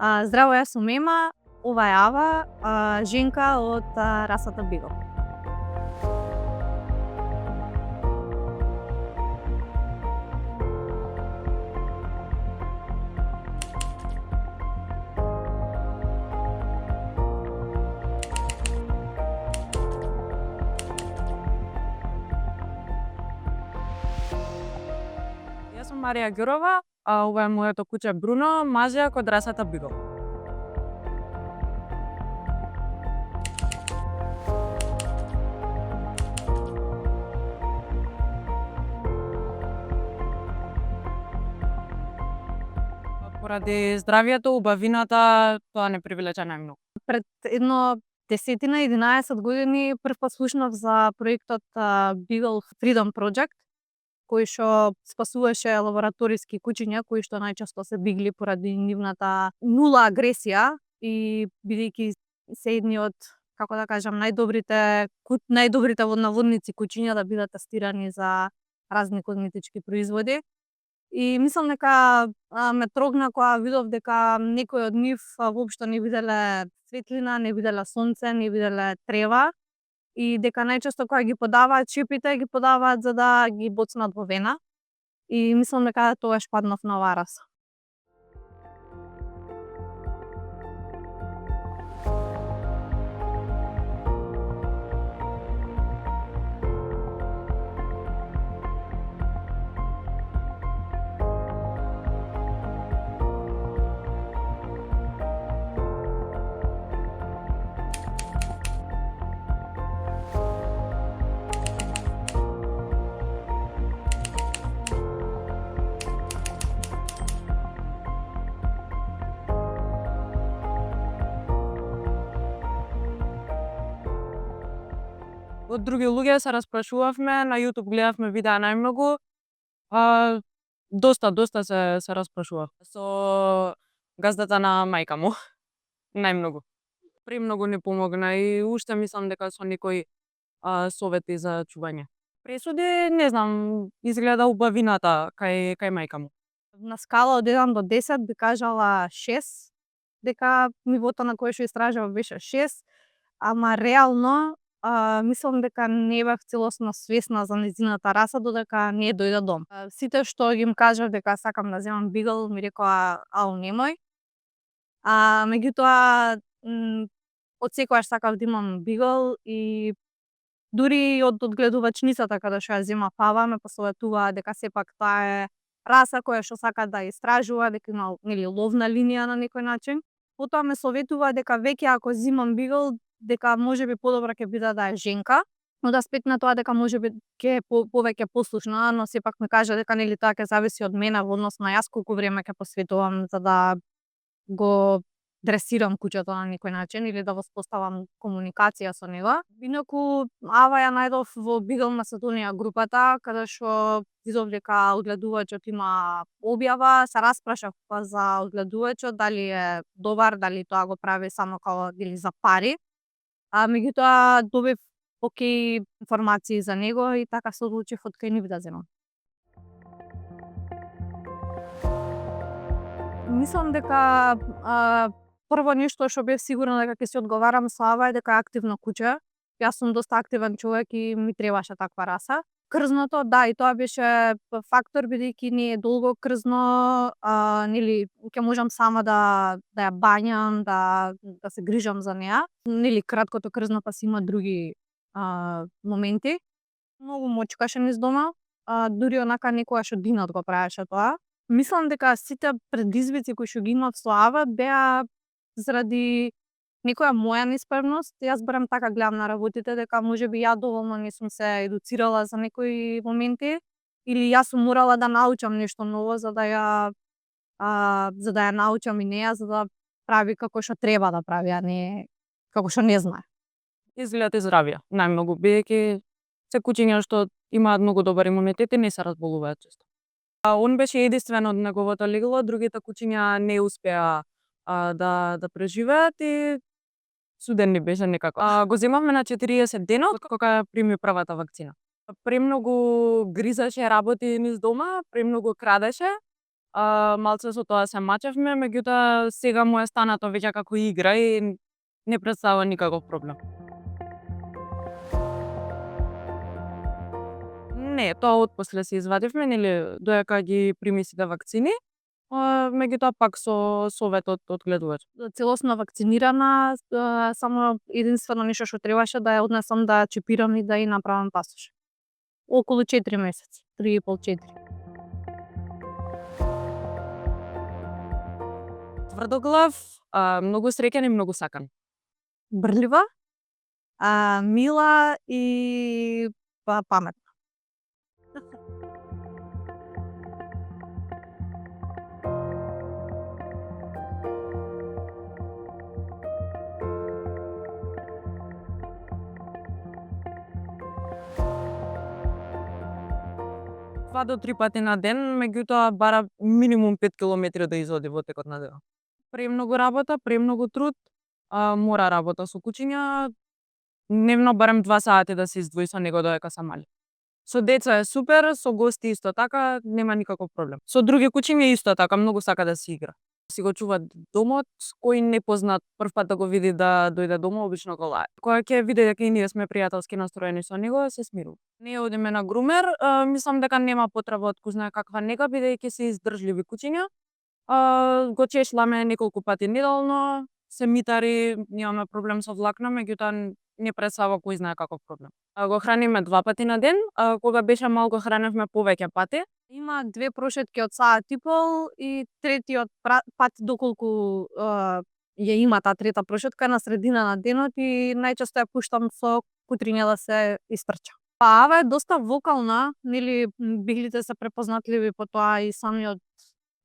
Здраво, јас сум Ема, ова е Ава, женка од расата Бигл. Јас сум Марија Ѓурова, ова е моето куче Бруно, мажјак од расата Бигл. Поради здравието, убавината, тоа не привлече најмногу. Пред едно 10-11 години прв пат слушнав за проектот Beagle Freedom Project, кој што спасуваше лабораториски кучиња кои што најчесто се бигли поради нивната нула агресија и бидејќи се едни од, како да кажам, најдобрите воднаводници кучиња да бидат тестирани за разни козметички производи. И мислам дека ме трогна кога видов дека некои од нив воопшто не виделе светлина, не виделе сонце, не виделе трева и дека најчесто кога ги подаваат чипите, ги подаваат за да ги боцнат во вена. И мислам дека тогаш паднав на оваа раса. Од други луѓе се распрашувавме, на YouTube гледавме видеа најмногу, доста се распрашував. Со газдата на мајка му, најмногу. Премногу ни помогна и уште мислам дека со некои совети за чување. Пресуди, не знам, изгледа убавината кај мајка му. На скала од 1 до 10 би кажала 6, дека нивото на кое што истражав беше 6, ама реално мислам дека не бев целосно свесна за нејзината раса додека не дојде дом. Сите што им кажав дека сакам да земам Бигл ми рекоа ау немој. Меѓутоа од секогаш сакав да имам Бигл и дури од одгледувачницата каде што ја земав Ава ме посоветуваа дека сепак таа е раса која што сака да истражува, дека има нели ловна линија на некој начин. Потоа ме советуваа дека веќе ако земам Бигл дека можеби подобро ќе биде да е женка, но да аспект на тоа дека можеби ќе е повеќе послушна, но сепак ми кажа дека нели тоа ќе зависи од мене во однос на јас колку време ќе посветувам за да го дресирам кучето на некој начин или да воспоставам комуникација со него. Инаку Ава ја најдов во Бигл Македонија групата, каде што видов дека одгледувачот има објава, се распрашав за одгледувачот, дали е добар, дали тоа го прави само као или за пари. Меѓутоа добив окей информации за него и така се одлучив од кај нив да земам. Мислам дека прво нешто што бев сигурна дека ќе се одговарам со Ава е дека е активно куче. Јас сум доста активен човек и ми требаше таква раса. Крзното, да, и тоа беше фактор бидејќи не е долго крзно, нели ќе можам сама да ја бањам, да се грижам за неа. Нели краткото крзно па си има други моменти. Многу мочкаше низ дома, дури онака некогаш од динот го правеше тоа. Мислам дека сите предизвици кои што ги имав со Ава беа заради некоја моја неспремност. Јас барем така гледам на работите, дека можеби ја доволно не сум се едуцирала за некои моменти или јас сум морала да научам нешто ново за да ја научам и неа, за да прави како што треба да прави, а не како што не знае. Изгледате здравија, најмногу, бидејќи се кучиња што имаат многу добар имунитет и не се разболуваат често. Он беше единствен од неговото легло, другите кучиња не успеа да преживеат и суден ни беше некако. Го земавме на 40 денот кога прими првата вакцина. Премногу гризаше, работи низ дома, премногу крадеше, Малце со тоа се мачевме, меѓутоа сега му е станато веќе како игра и не претставува никаков проблем. Не, тоа отпосле се извадивме, нели, додека ги прими сите вакцини, меѓутоа пак со советот од гледувач. Целосно вакцинирана, само единствено нешто што требаше да ја однесам да чипирам и да ја направам пасош. Околу 4 месеци, 3,5-4. Тврдоглав, многу среќен и многу сакан. Брлива, мила и паметна. Два до 3 пати на ден, меѓутоа бара минимум 5 километри да изоди во текот на денот. Премногу работа, премногу труд, мора работа со кучиња, дневно барем 2 сати да се издвои со него додека се мали. Со деца е супер, со гости исто така, нема никаков проблем. Со други кучиња исто така, многу сака да си игра. Си го чува домот, кој непознат прв пат да го види да дојде дома, обично го лае. Кога ќе види дека и ние сме пријателски настроени со него, се смирува. Не одиме на грумер, мислам дека нема потреба од знае каква нега, бидејќи се издржливи кучиња. Го чешламе неколку пати неделно, се митари, немаме проблем со влакна, меѓутоа не претставува кој знае каков проблем. Го храниме 2 пати на ден, кога беше мал го храневме повеќе пати. Има 2 прошетки од саат и пол и третиот пат доколку ја има таа трета прошетка на средина на денот и најчесто ја пуштам со кутриња да се истрча. Па Ава е доста вокална, нели, биглите се препознатливи по тоа и самиот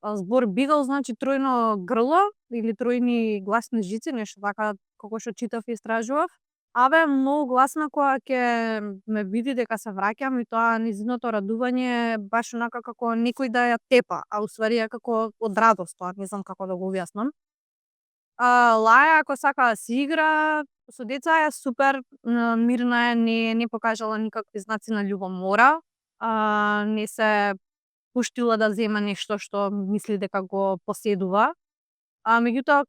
збор бигл значи тројно грло или тројни гласни жици, нешто така како што читав и истражував. Ава е многу гласна кога ќе ме види дека се враќам и тоа нејзиното радување е баш онака како некој да ја тепа, а уствари е како од радост тоа, не знам како да го објаснам. Лаја ако сака да си игра, со деца е супер, мирна е, не покажала никакви знаци на љубомора, не се пуштила да зема нешто што мисли дека го поседува. Меѓутоа,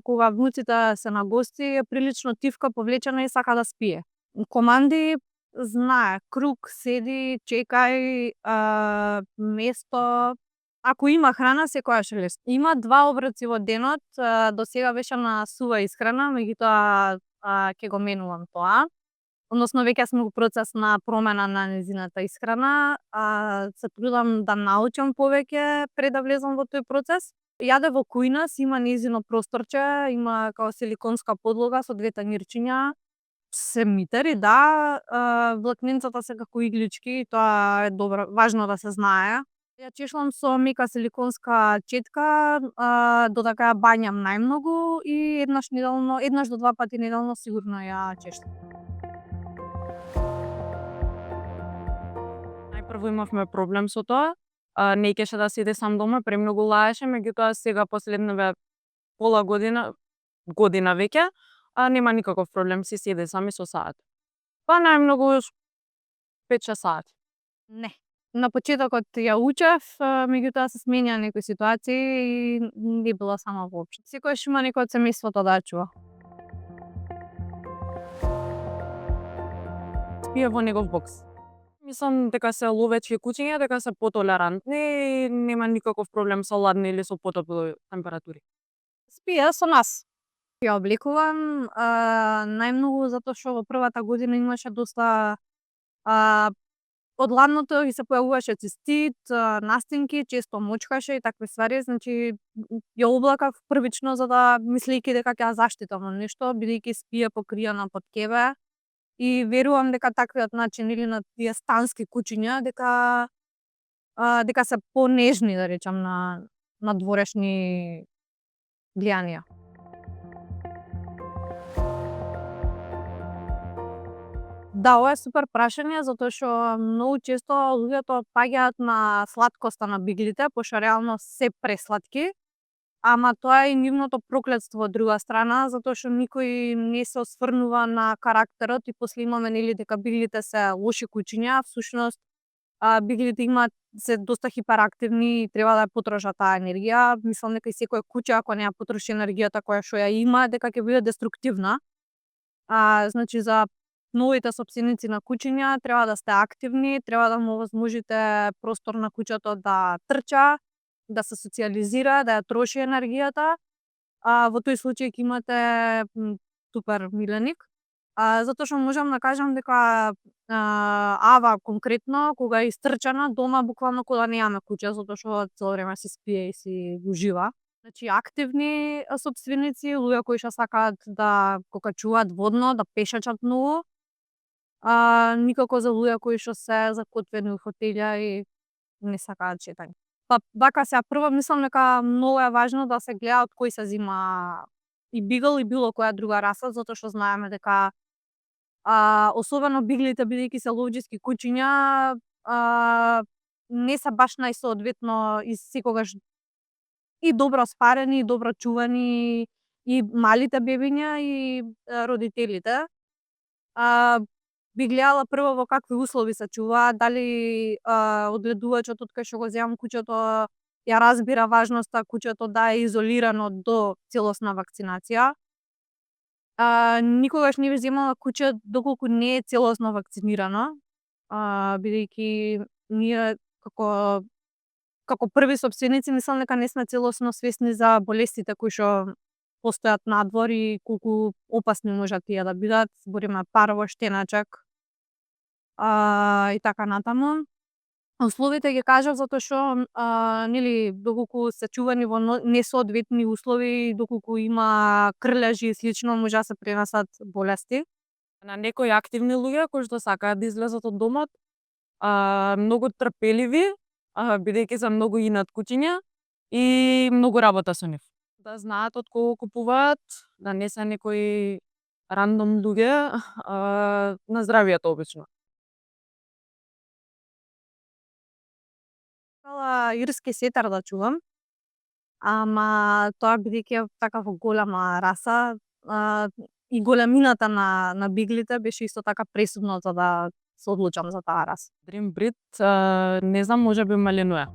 кога внуците се на гости, е прилично тивка, повлечена и сака да спие. Команди знае, круг, седи, чекај, место. Ако има храна, секогаш е лесно. Има 2 оброци во денот, до сега беше на сува исхрана, меѓутоа ќе го менувам тоа. Односно веќе сме во процес на промена на нејзината исхрана, се трудам да научам повеќе пред да влезам во тој процес. Јаде во кујна, си има нејзино просторче, има као силиконска подлога со 2 тангирчиња, се митери, да, влакненцата се како иглички, тоа е добро, важно да се знае. Ја чешлам со мека силиконска четка, додека ја бањам најмногу и еднаш до 2 пати неделно сигурно ја чешлам. Најпрво имавме проблем со тоа, не икеше да седе сам дома, премногу лаеше, меѓутоа сега последниве пола година веќе, нема никаков проблем, си седе сами со саат. Па најмногу 5-6 сати. Не. На почетокот ја учев, меѓутоа се сменија некои ситуации и не била сама воопшто. Секогаш има некој од семејството да ја чува. Спие во негов бокс. Мислам дека се ловечки кучиња, дека се потолерантни и нема никаков проблем со ладни или со потопли температури. Спија со нас. Ја облекувам најмногу затоа што во првата година имаше доста од ладното и се појавуваше цистит, настинки, често мочкаше и такви ствари, значи ја облакав првично за да мислејќи дека ќе ја заштитам од нешто, бидејќи спие покриена под кебе. И верувам дека таквиот начин или на тие стански кучиња дека се понежни, да речам, на дворешни влијанија. Да, ова е супер прашање затоа што многу често луѓето паѓаат на сладкоста на биглите, пошто реално се пресладки. Ама тоа е и нивното проклетство од друга страна, затоа што никој не се осврнува на карактерот и после имаме, нели, дека биглите се лоши кучиња, всушност Биглите имаат се доста хиперактивни и треба да ја потрошат таа енергија. Мислам дека и секоја куќа ако не ја потроши енергијата која што ја има, дека ќе биде деструктивна. Значи за новите сопственици на куќиња треба да сте активни, треба да му овозможите простор на куќето да трча, да се социјализира, да ја троши енергијата. Во тој случај ќе имате супер миленик. Затоа што можам да кажам дека Ава конкретно кога е истрчана дома буквално кога да немаме куќа затоа што цело време си спие и си ужива. Значи активни сопственици, луѓе кои што сакаат да кокачуваат водно, да пешачат многу. Никако за луѓе кои што се закотвени у фотелја и не сакаат шетање. Па вака сега прво мислам дека многу е важно да се гледа од кој се зима и бигл и било која друга раса, затоа што знаеме дека особено биглите бидејќи се ловџиски куќиња, не се баш најсоодветно и секогаш и добро спарени, и добро чувани и малите бебиња и родителите. Би гледала прво во какви услови се чуваат, дали одгледувачот од кај што го земам куќето ја разбира важноста куќето да е изолирано до целосна вакцинација. Никогаш не би земала куќе доколку не е целосно вакцинирано, бидејќи ние како први сопственици мислам дека не сме целосно свесни за болестите кои што постојат надвор и колку опасни можат тие да бидат, збориме парво, штеначак и така натаму. Условите ги кажав затоа што нели доколку се чувани во несоодветни услови, доколку има крлежи и слично може да се пренесат болести. На некои активни луѓе кои што сакаат да излезат од домот, многу трпеливи, бидејќи се многу инат куќиња и многу работа со нив. Да знаат од кого купуваат, да не се некои рандом луѓе, на здравието обично. Сакала ирски сетар да чувам, ама тоа бидејќи е така во голема раса, и големината на биглите беше исто така пресудно за да се одлучам за таа раса. Dream breed, не знам, можеби малинуе.